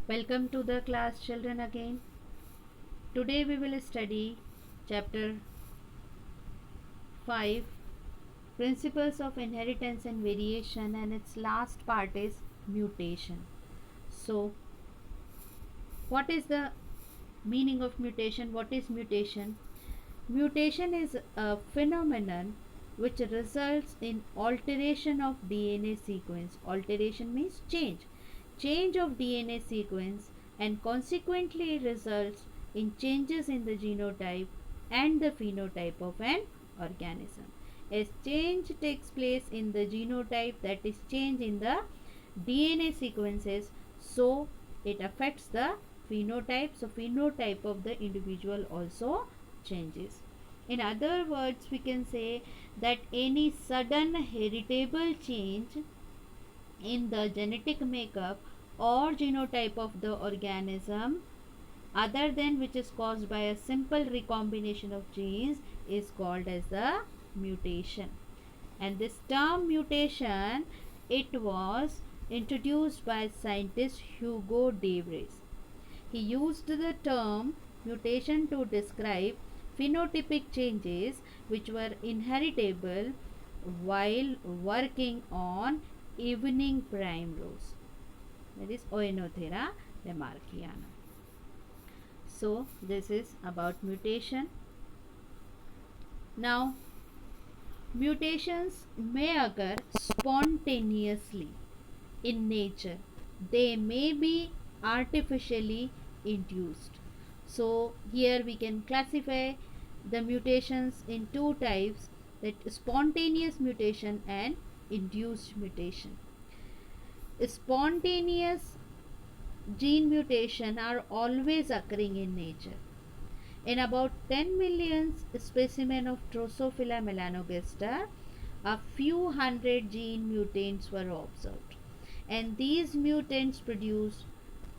Welcome to the class, children, again. Today we will study chapter 5, Principles of Inheritance and Variation, and its last part is mutation. So, what is the meaning of mutation? What is mutation? Mutation is a phenomenon which results in alteration of DNA sequence. Alteration means change. Change of DNA sequence and consequently results in changes in the genotype and the phenotype of an organism. As change takes place in the genotype, that is change in the DNA sequences, so it affects the phenotype. So phenotype of the individual also changes. In other words, we can say that any sudden heritable change in the genetic makeup or genotype of the organism other than which is caused by a simple recombination of genes is called as the mutation. And this term mutation, it was introduced by scientist Hugo de Vries. He used the term mutation to describe phenotypic changes which were inheritable while working on evening primrose, that is Oenothera lamarckiana. So this is about mutation. Now, mutations may occur spontaneously in nature. They may be artificially induced. So here we can classify the mutations in two types, that spontaneous mutation and induced mutation. Spontaneous gene mutation are always occurring in nature. In about 10 million specimens of Drosophila melanogaster, a few hundred gene mutants were observed, and these mutants produced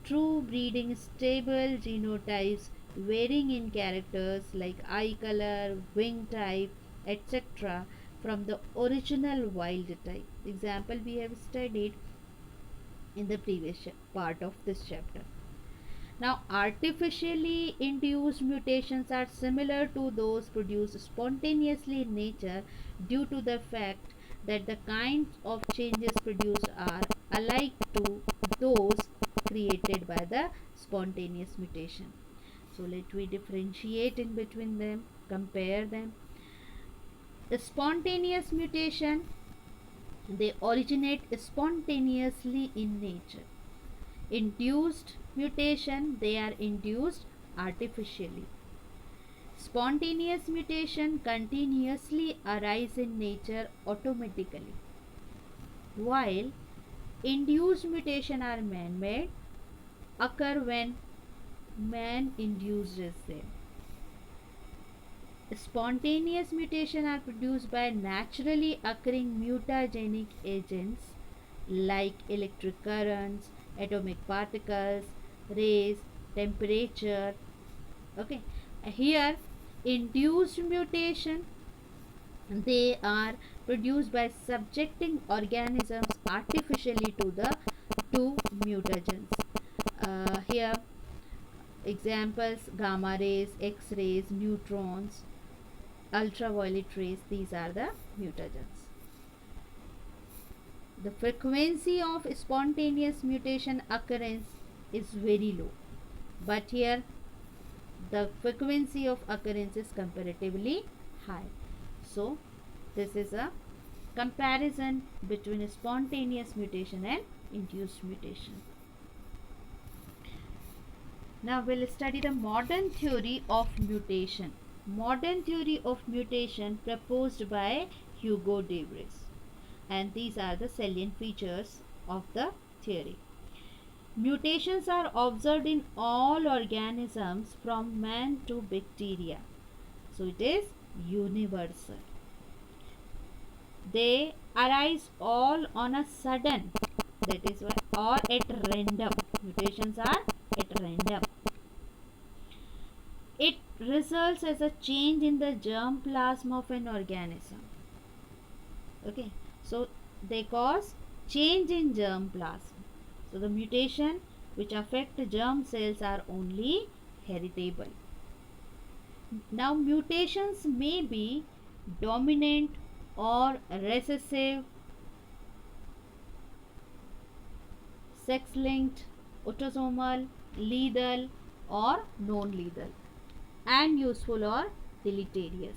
true breeding stable genotypes varying in characters like eye color, wing type, etc. from the original wild type. Example we have studied in the previous part of this chapter. Now, artificially induced mutations are similar to those produced spontaneously in nature due to the fact that the kinds of changes produced are alike to those created by the spontaneous mutation. So, let me differentiate in between them, compare them. The spontaneous mutation, they originate spontaneously in nature. Induced mutation, they are induced artificially. Spontaneous mutation continuously arise in nature automatically, while induced mutation are man-made, occur when man induces them. Spontaneous mutation are produced by naturally occurring mutagenic agents like electric currents, atomic particles, rays, temperature. Okay, here induced mutation, they are produced by subjecting organisms artificially to the two mutagens. Here examples: gamma rays, X rays, neutrons, ultraviolet rays, these are the mutagens. The frequency of spontaneous mutation occurrence is very low, but here the frequency of occurrence is comparatively high. So this is a comparison between spontaneous mutation and induced mutation. Now we'll study the modern theory of mutation. Modern theory of mutation proposed by Hugo de Vries, and these are the salient features of the theory. Mutations are observed in all organisms from man to bacteria, so it is universal. They arise all on a sudden, that is why, or at random. Mutations are at random. It results as a change in the germ plasm of an organism. So they cause change in germ plasm. So the mutation which affect germ cells are only heritable. Now mutations may be dominant or recessive, sex-linked, autosomal, lethal or non-lethal, and useful or deleterious.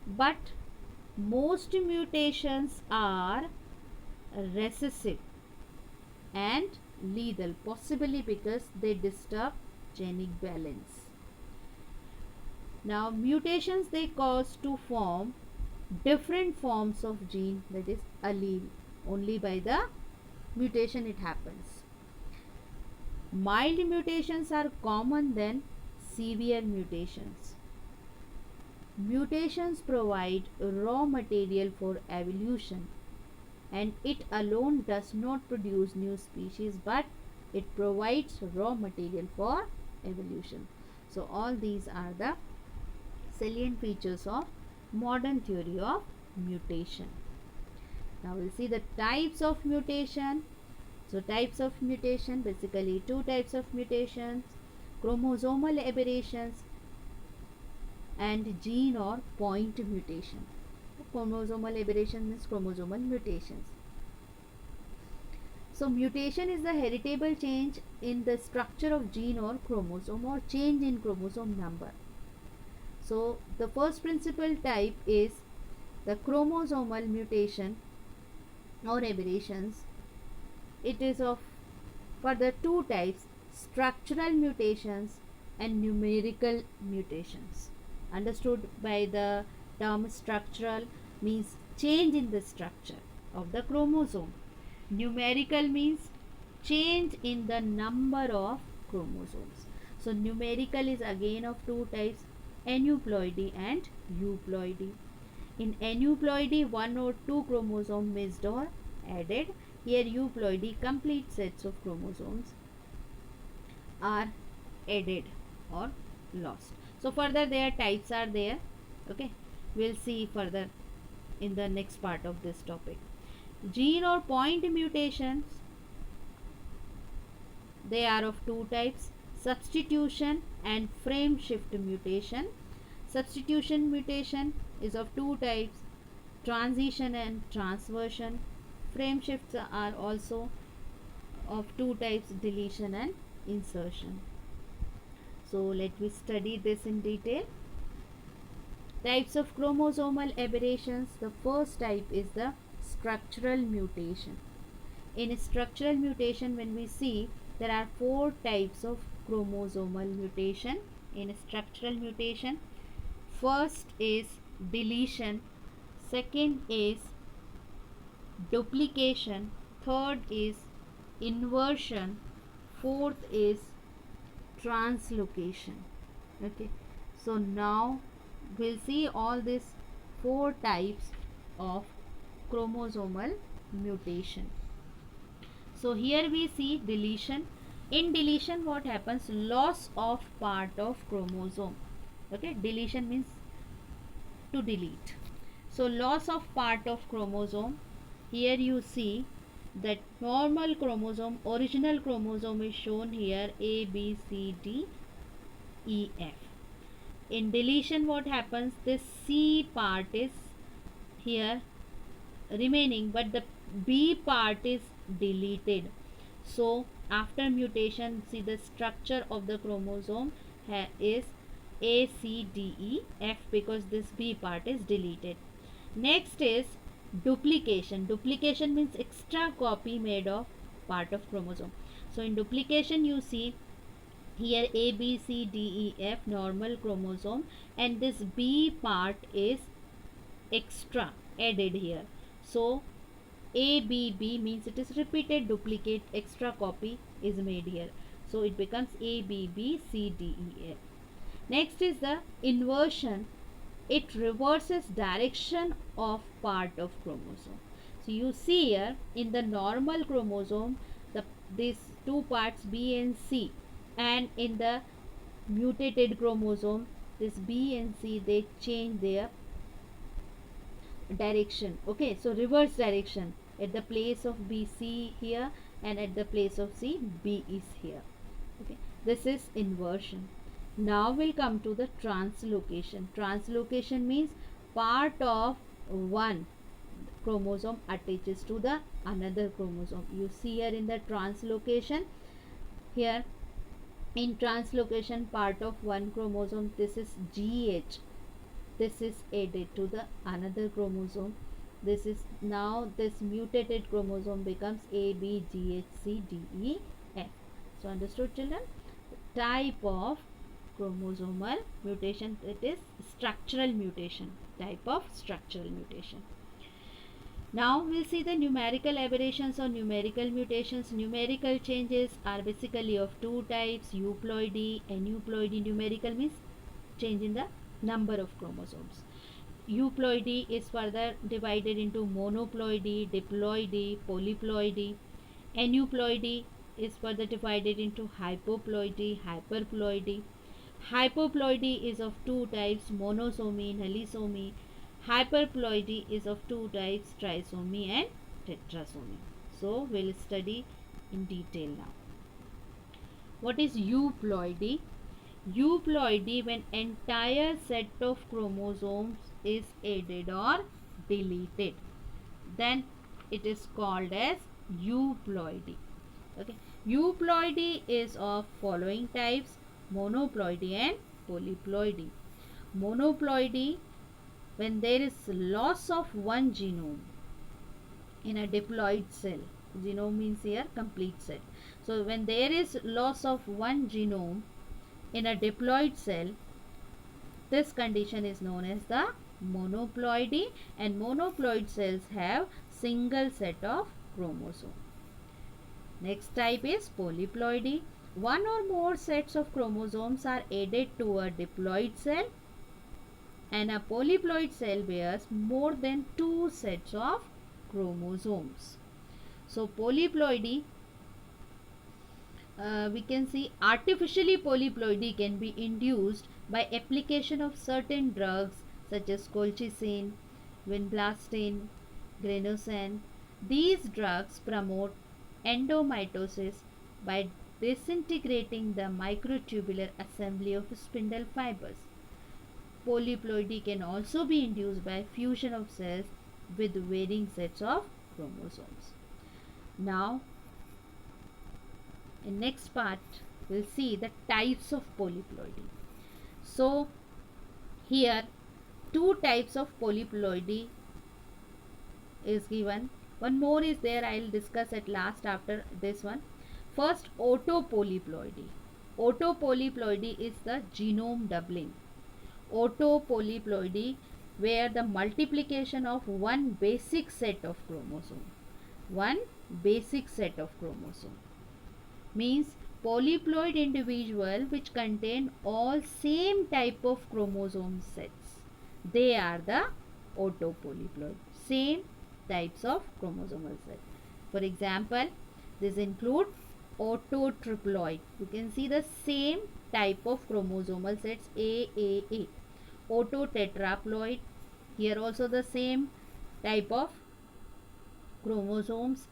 But most mutations are recessive and lethal, possibly because they disturb genic balance. Now mutations, they cause to form different forms of gene, that is allele. Only by the mutation it happens. Mild mutations are common than severe mutations. Mutations provide raw material for evolution, and it alone does not produce new species, but it provides raw material for evolution. So all these are the salient features of modern theory of mutation. Now we'll see the types of mutation. So types of mutation, basically two types of mutations: chromosomal aberrations and gene or point mutation. Chromosomal aberration means chromosomal mutations. So mutation is the heritable change in the structure of gene or chromosome, or change in chromosome number. So the first principal type is the chromosomal mutation or aberrations. It is of further two types: structural mutations and numerical mutations. Understood by the term structural means change in the structure of the chromosome. Numerical means change in the number of chromosomes. So numerical is again of two types: aneuploidy and euploidy. In aneuploidy, one or two chromosomes missed or added. Here euploidy, complete sets of chromosomes are added or lost. So further their types are there. Okay, we'll see further in the next part of this topic. Gene or point mutations, they are of two types: substitution and frame shift mutation. Substitution mutation is of two types: transition and transversion. Frame shifts are also of two types: deletion and insertion. So let me study this in detail. Types of chromosomal aberrations. The first type is the structural mutation. In structural mutation, when we see, there are four types of chromosomal mutation in structural mutation. First is deletion, second is duplication, third is inversion, fourth is translocation. Okay, so now we'll see all these four types of chromosomal mutation. So here we see deletion. In deletion, what happens? Loss of part of chromosome. Okay, deletion means to delete. So loss of part of chromosome. Here you see that normal chromosome, original chromosome is shown here: A, B, C, D, E, F. In deletion, what happens? This C part is here remaining, but the B part is deleted. So after mutation, see the structure of the chromosome is A, C, D, E, F, because this B part is deleted. Next is duplication. Duplication means extra copy made of part of chromosome. So in duplication, you see here A, B, C, D, E, F, normal chromosome, and this B part is extra added here. So ABB means it is repeated duplicate, extra copy is made here. So it becomes ABBCDEF. Next is the inversion. It reverses direction of part of chromosome. So you see here in the normal chromosome, these two parts B and C, and in the mutated chromosome, this B and C, they change their direction. Okay, so reverse direction. At the place of B, C here, and at the place of C, B is here. Okay, this is inversion. Now we'll come to the translocation. Translocation means part of one chromosome attaches to the another chromosome. You see here in the translocation, here in translocation part of one chromosome, this is GH, this is added to the another chromosome. This is now this mutated chromosome becomes A, B, G, H, C, D, E, F. So understood, children? Type of chromosomal mutation, it is structural mutation, type of structural mutation. Now we'll see the numerical aberrations or numerical mutations. Numerical changes are basically of two types: euploidy, aneuploidy. Numerical means change in the number of chromosomes. Euploidy is further divided into monoploidy, diploidy, polyploidy. Aneuploidy is further divided into hypoploidy, hyperploidy. Hypoploidy is of two types: monosomy, nullisomy. Hyperploidy is of two types: trisomy and tetrasomy. So we'll study in detail now. What is euploidy? Euploidy, when entire set of chromosomes is added or deleted, then it is called as euploidy. Okay, euploidy is of following types: monoploidy and polyploidy. Monoploidy, when there is loss of one genome in a diploid cell. Genome means here complete set. So when there is loss of one genome in a diploid cell, this condition is known as the monoploidy, and monoploid cells have single set of chromosomes. Next type is polyploidy. One or more sets of chromosomes are added to a diploid cell, and a polyploid cell bears more than two sets of chromosomes. So polyploidy, we can see artificially polyploidy can be induced by application of certain drugs such as colchicine, vinblastine, granosan. These drugs promote endomitosis by disintegrating the microtubular assembly of spindle fibers. Polyploidy can also be induced by fusion of cells with varying sets of chromosomes. Now, in next part, we'll see the types of polyploidy. So, here two types of polyploidy is given. One more is there, I'll discuss at last after this one. First, autopolyploidy. Autopolyploidy is the genome doubling. Autopolyploidy, where the multiplication of one basic set of chromosome. One basic set of chromosome means polyploid individual which contain all same type of chromosome sets. They are the autopolyploid. Same types of chromosomal sets. For example, this include autotriploid. You can see the same type of chromosomal sets AAA. Autotetraploid, here also the same type of chromosomes,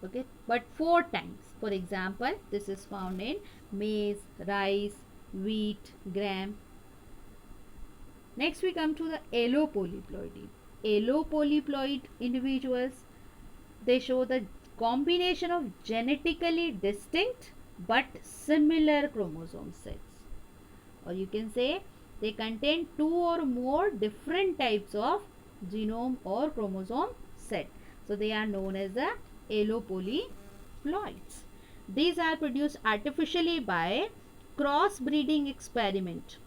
okay, but 4 times. For example, this is found in maize, rice, wheat, gram. Next we come to the allopolyploidy. Allopolyploid individuals, they show the combination of genetically distinct but similar chromosome sets, or you can say they contain two or more different types of genome or chromosome set. So they are known as the allopolyploids. These are produced artificially by crossbreeding experiment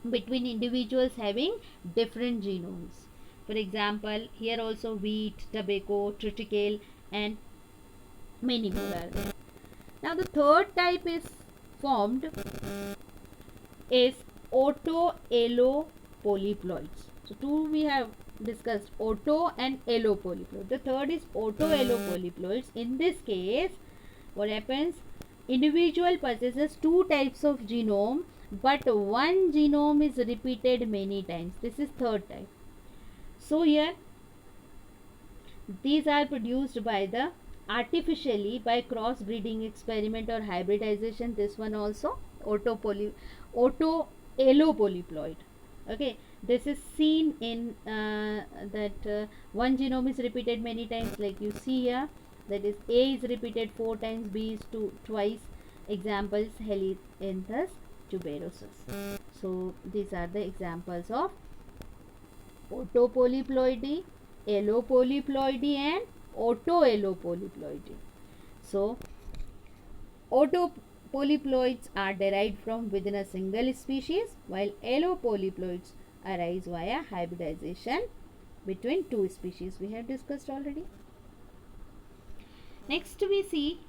between individuals having different genomes. For example, here also wheat, tobacco, triticale and many more are there. Now the third type is formed is auto-allopolyploids. So two we have discussed, auto and allopolyploid. The third is auto-allopolyploids. In this case, what happens? Individual possesses two types of genome, but one genome is repeated many times. This is third type. So here, these are produced by the artificially by cross breeding experiment or hybridization. This one also auto allopolyploid. Okay, this is seen in that one genome is repeated many times, like you see here, that is A is repeated 4 times, B is twice. Examples, Helianthus tuberosus. So these are the examples of autopolyploidy, allopolyploidy and autoallopolyploidy. So autopolyploids are derived from within a single species, while allopolyploids arise via hybridization between two species. We have discussed already. Next we see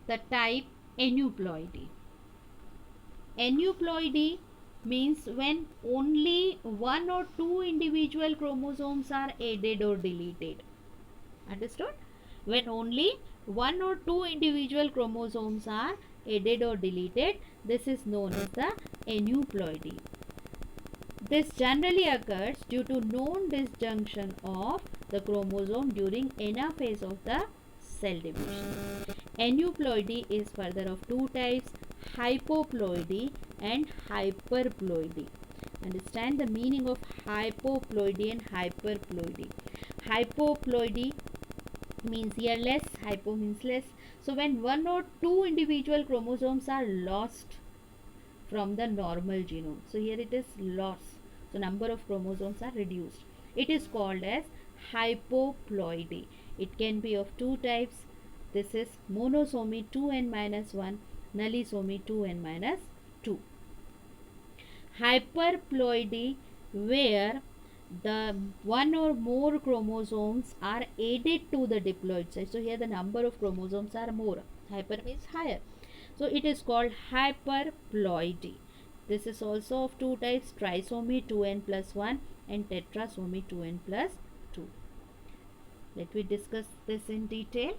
the type aneuploidy. Aneuploidy means when only one or two individual chromosomes are added or deleted. Understood? When only one or two individual chromosomes are added or deleted, this is known as the aneuploidy. This generally occurs due to known disjunction of the chromosome during anaphase of the cell division. Aneuploidy is further of two types, hypoploidy and hyperploidy. Understand the meaning of hypoploidy and hyperploidy. Hypoploidy means here less, hypo means less. So when one or two individual chromosomes are lost from the normal genome, so here it is loss, so number of chromosomes are reduced, it is called as hypoploidy. It can be of two types. This is monosomy 2n-1, nullisomy 2n-2. Hyperploidy, where the one or more chromosomes are added to the diploid site. So here the number of chromosomes are more. Hyper means higher. So it is called hyperploidy. This is also of two types, trisomy 2n+1 and tetrasomy 2n+2. Let me discuss this in detail.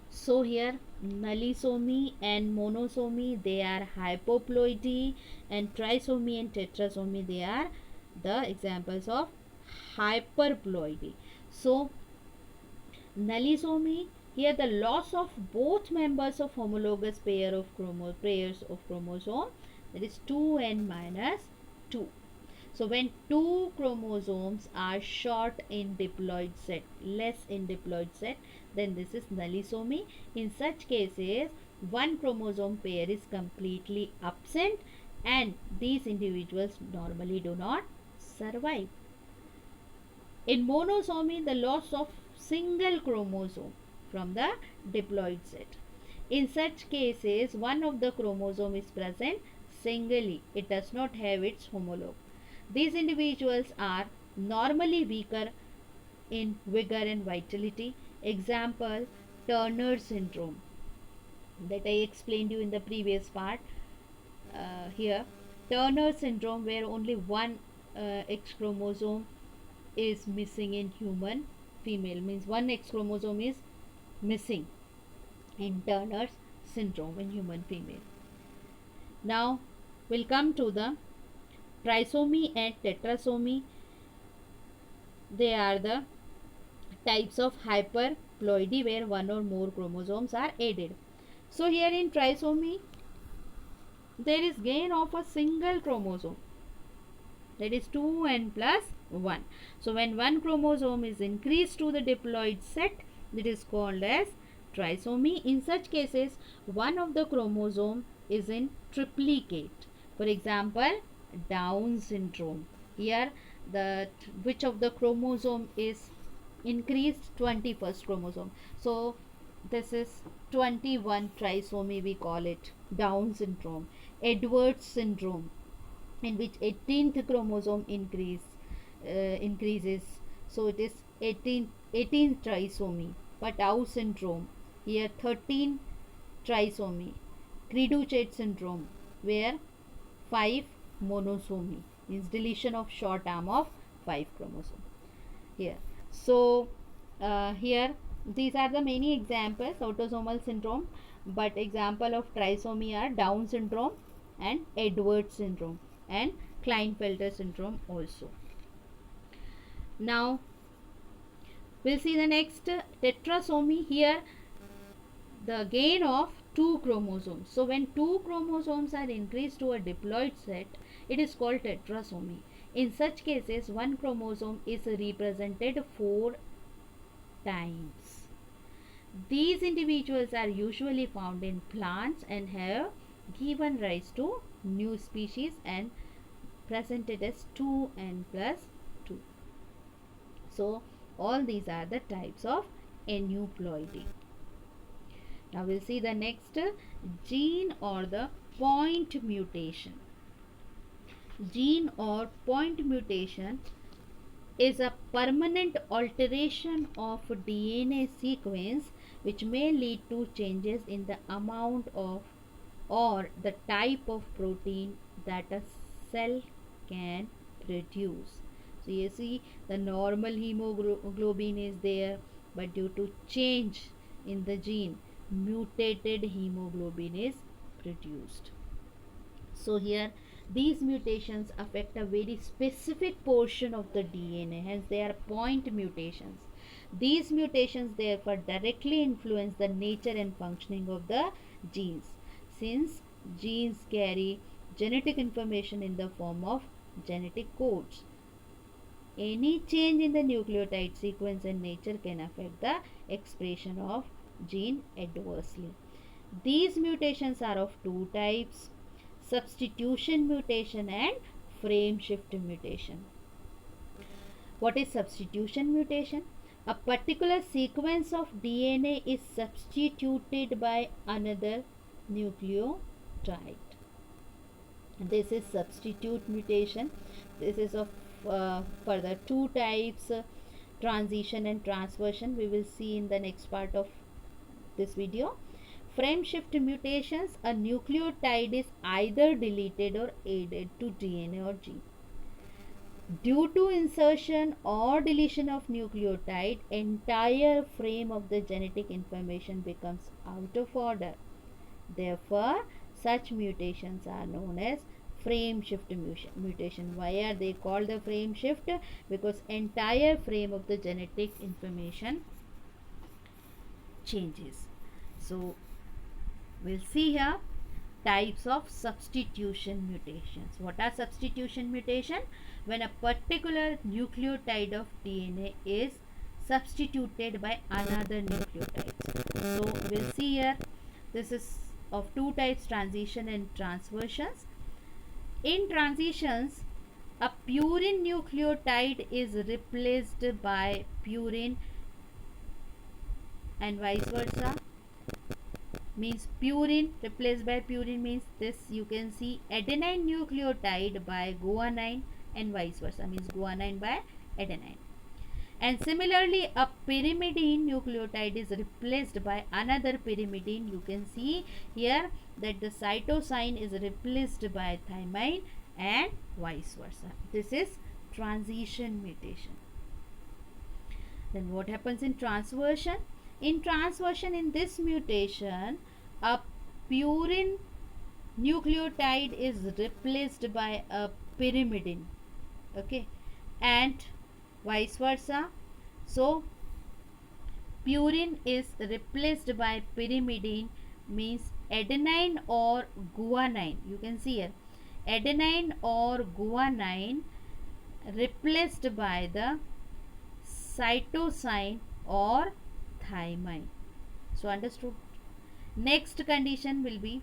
So here nullisomy and monosomy, they are hypoploidy, and trisomy and tetrasomy, they are the examples of hyperploidy. So nullisomy, here the loss of both members of homologous pairs of chromosome, that is 2n-2. So when two chromosomes are short in diploid set, less in diploid set, then this is nullisomy. In such cases, one chromosome pair is completely absent and these individuals normally do not survive. In monosomy, the loss of single chromosome from the diploid set. In such cases, one of the chromosome is present singly. It does not have its homologue. These individuals are normally weaker in vigor and vitality. Example, Turner syndrome that I explained you in the previous part. Here, Turner syndrome, where only one X chromosome is missing in human female, means one X chromosome is missing in Turner's syndrome in human female. Now we'll come to the trisomy and tetrasomy. They are the types of hyperploidy where one or more chromosomes are added. So here in trisomy, there is gain of a single chromosome, that is 2n+1. So when one chromosome is increased to the diploid set, it is called as trisomy. In such cases, one of the chromosome is in triplicate. For example, Down syndrome. Here which of the chromosome is increased? 21st chromosome. So this is 21 trisomy, we call it Down syndrome. Edwards syndrome, in which 18th chromosome increases, so it is 18 trisomy. Patau syndrome, here 13 trisomy. Credeuchet syndrome, where 5 monosomy, means deletion of short arm of 5 chromosome here. So here these are the many examples, autosomal syndrome, but example of trisomy are Down syndrome and Edwards syndrome and Klinefelter syndrome also. Now We'll see the next tetrasomy. Here the gain of two chromosomes. So when two chromosomes are increased to a diploid set, it is called tetrasomy. In such cases, one chromosome is represented four times. These individuals are usually found in plants and have given rise to new species and presented as 2n plus 2. So all these are the types of aneuploidy. Now we'll see the next gene or the point mutation. Gene or point mutation is a permanent alteration of DNA sequence which may lead to changes in the amount of or the type of protein that a cell can produce. So you see the normal hemoglobin is there, but due to change in the gene, mutated hemoglobin is produced. So here these mutations affect a very specific portion of the DNA, hence they are point mutations. These mutations therefore directly influence the nature and functioning of the genes, since genes carry genetic information in the form of genetic codes. Any change in the nucleotide sequence and nature can affect the expression of gene adversely. These mutations are of two types: substitution mutation and frame shift mutation. What is substitution mutation? A particular sequence of DNA is substituted by another nucleotide. This is substitute mutation. This is of further two types, transition and transversion. We will see in the next part of this video. Frame shift mutations, a nucleotide is either deleted or added to DNA or gene. Due to insertion or deletion of nucleotide, entire frame of the genetic information becomes out of order. Therefore, such mutations are known as frame shift mutation. Why are they called the frame shift? Because entire frame of the genetic information changes. So we'll see here types of substitution mutations. What are substitution mutation? When a particular nucleotide of DNA is substituted by another nucleotide. So we'll see here, this is of two types, transition and transversions. In transitions, a purine nucleotide is replaced by purine and vice versa. Means purine replaced by purine means this, you can see adenine nucleotide by guanine and vice versa, means guanine by adenine. And similarly, a pyrimidine nucleotide is replaced by another pyrimidine. You can see here that the cytosine is replaced by thymine and vice versa. This is transition mutation. Then what happens in transversion? In transversion, in this mutation, a purine nucleotide is replaced by a pyrimidine, okay, and vice versa. So purine is replaced by pyrimidine, means adenine or guanine. You can see here adenine or guanine replaced by the cytosine or thymine. So understood. Next condition will be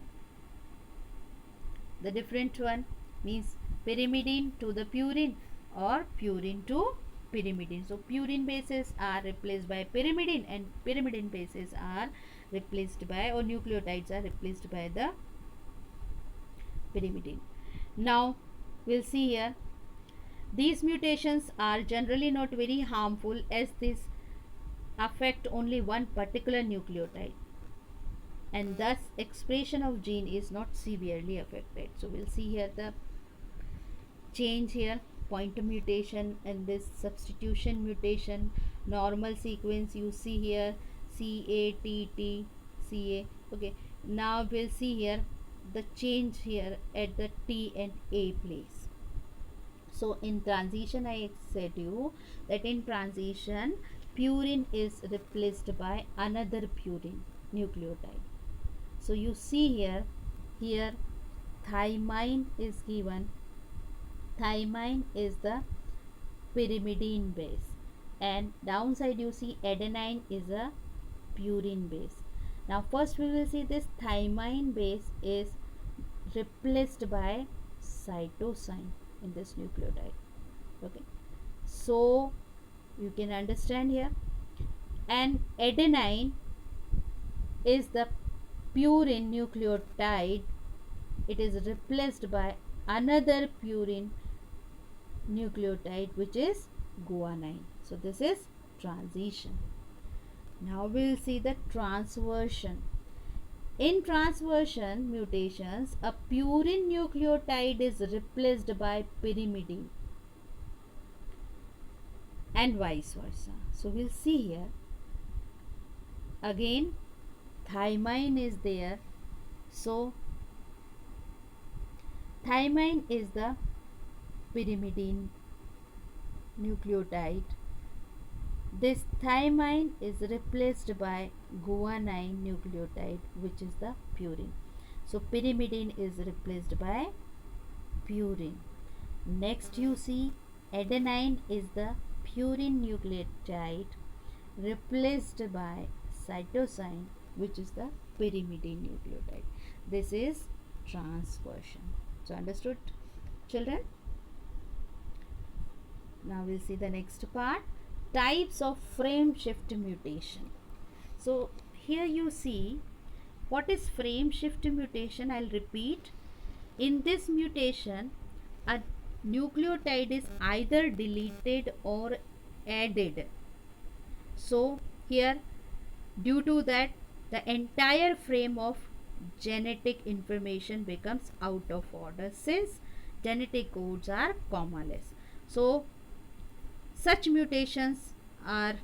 the different one, means pyrimidine to the purine or purine to pyrimidine. So purine bases are replaced by pyrimidine and pyrimidine bases are replaced by, or nucleotides are replaced by the pyrimidine. Now we'll see here, these mutations are generally not very harmful as this affect only one particular nucleotide, and thus expression of gene is not severely affected. So we'll see here the change here, point mutation and this substitution mutation. Normal sequence you see here CATT CA. Okay, now we'll see here the change here at the T and A place. So in transition, I said you that in transition purine is replaced by another purine nucleotide. So you see here thymine is given. Thymine is the pyrimidine base, and downside you see adenine is a purine base. Now first we will see this thymine base is replaced by cytosine in this nucleotide. Okay, so you can understand here, and adenine is the purine nucleotide. It is replaced by another purine nucleotide, which is guanine. So this is transition. Now we will see the transversion. In transversion mutations, a purine nucleotide is replaced by pyrimidine and vice versa. So we'll see here again thymine is there. So thymine is the pyrimidine nucleotide. This thymine is replaced by guanine nucleotide, which is the purine. So pyrimidine is replaced by purine. Next you see adenine is the purine nucleotide replaced by cytosine, which is the pyrimidine nucleotide. This is transversion. So understood, children? Now we'll see the next part, types of frame shift mutation. So here you see what is frame shift mutation. I'll repeat. In this mutation, a nucleotide is either deleted or added. So here, due to that, the entire frame of genetic information becomes out of order, since genetic codes are commaless. So such mutations are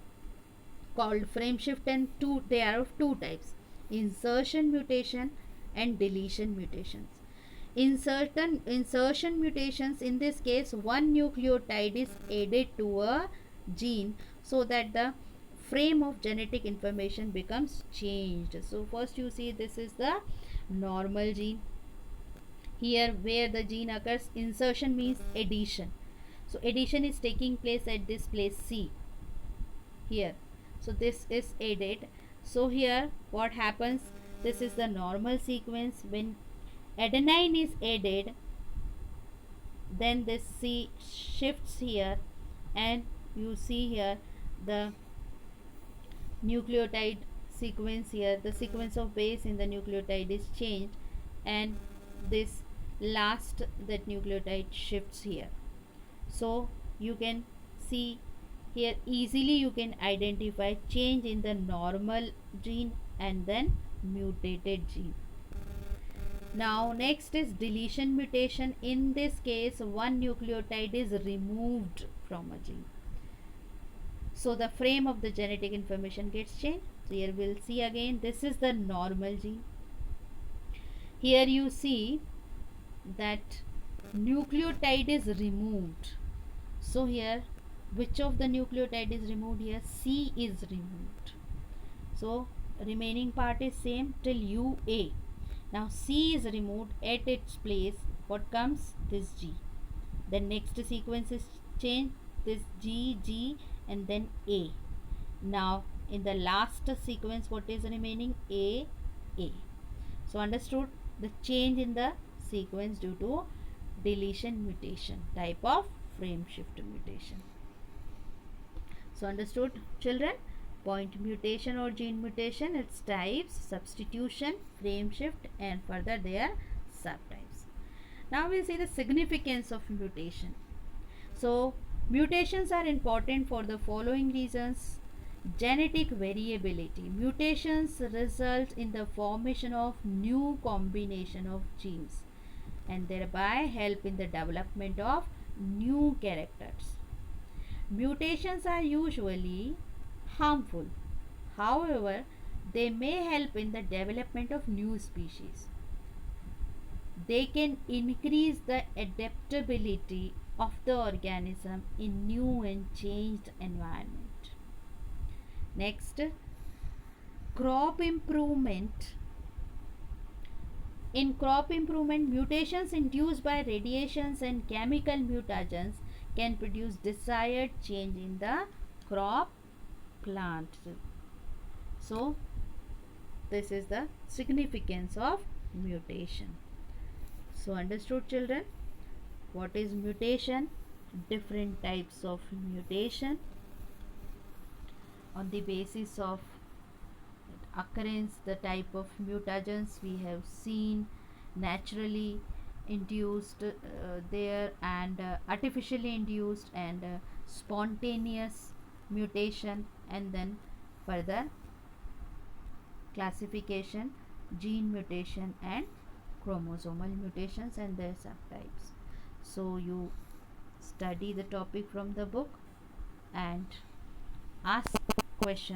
called frame shift, and they are of two types: insertion mutation and deletion mutations. Insertion mutations, in this case one nucleotide is added to a gene so that the frame of genetic information becomes changed. So first you see this is the normal gene. Here where the gene occurs, insertion means addition. So addition is taking place at this place C here. So this is added. So here what happens, this is the normal sequence. When adenine is added, then this C shifts here, and you see here the nucleotide sequence here, the sequence of base in the nucleotide is changed, and this last that nucleotide shifts here. So you can see here easily, you can identify change in the normal gene and then mutated gene. Now next is deletion mutation. In this case one nucleotide is removed from a gene, so the frame of the genetic information gets changed. So here we'll see again, this is the normal gene. Here you see that nucleotide is removed. So here which of the nucleotide is removed? Here C is removed. So remaining part is same till UA. Now C is removed, at its place what comes? This G. Then next sequence is changed, this G, G, and then A. Now in the last sequence what is remaining? A, A. So understood the change in the sequence due to deletion mutation, type of frame shift mutation. So understood, children? Point mutation or gene mutation, its types, substitution, frame shift, and further their subtypes. Now we'll see the significance of mutation. So mutations are important for the following reasons. Genetic variability. Mutations result in the formation of new combination of genes and thereby help in the development of new characters. Mutations are usually harmful. However, they may help in the development of new species. They can increase the adaptability of the organism in new and changed environment. Next, crop improvement. In crop improvement, mutations induced by radiations and chemical mutagens can produce desired change in the crop plant. So, this is the significance of mutation. So, understood, children? What is mutation? Different types of mutation on the basis of occurrence, the type of mutagens we have seen, naturally induced there, and artificially induced, and spontaneous mutation, and then further classification, gene mutation and chromosomal mutations and their subtypes. So you study the topic from the book and ask questions